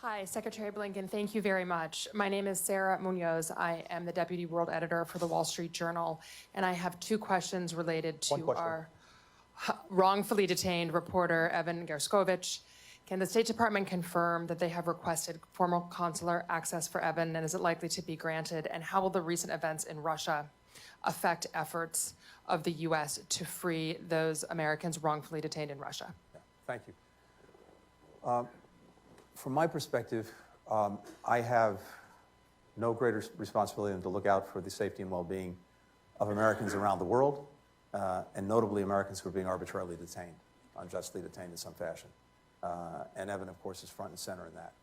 Hi, Secretary Blinken, thank you very much. My name is Sarah Munoz. I am the Deputy World Editor for the Wall Street Journal, and I have two questions related to our wrongfully detained reporter, Evan Gershkovich. Can the State Department confirm that they have requested formal consular access for Evan, and is it likely to be granted? And how will the recent events in Russia affect efforts of the U.S. to free those Americans wrongfully detained in Russia? Yeah, thank you. From my perspective, I have no greater responsibility than to look out for the safety and well-being of Americans around the world, and notably Americans who are being arbitrarily detained, unjustly detained in some fashion. And Evan, of course, is front and center in that.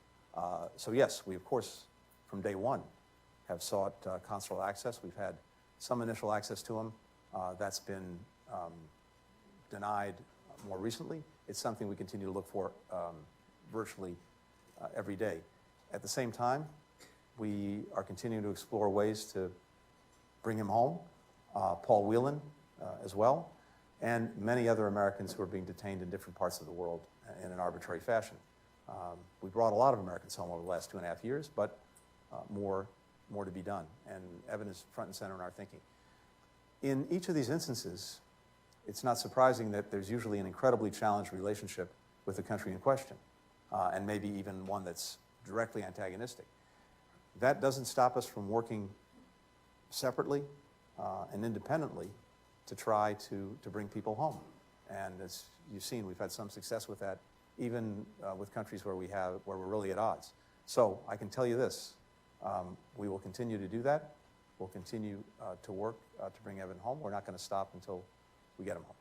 So yes, we, of course, from day one, have sought consular access. We've had some initial access to him. That's been denied more recently. It's something we continue to look for virtually every day. At the same time, we are continuing to explore ways to bring him home, Paul Whelan as well, and many other Americans who are being detained in different parts of the world in an arbitrary fashion. We brought a lot of Americans home over the last 2.5 years, but more to be done, and Evan is front and center in our thinking. In each of these instances, it's not surprising that there's usually an incredibly challenged relationship with the country in question, and maybe even one that's directly antagonistic. That doesn't stop us from working separately and independently to try to bring people home. And as you've seen, we've had some success with that, even with countries where we're really at odds. So I can tell you this, we will continue to do that. We'll continue to work to bring Evan home. We're not going to stop until we get him home.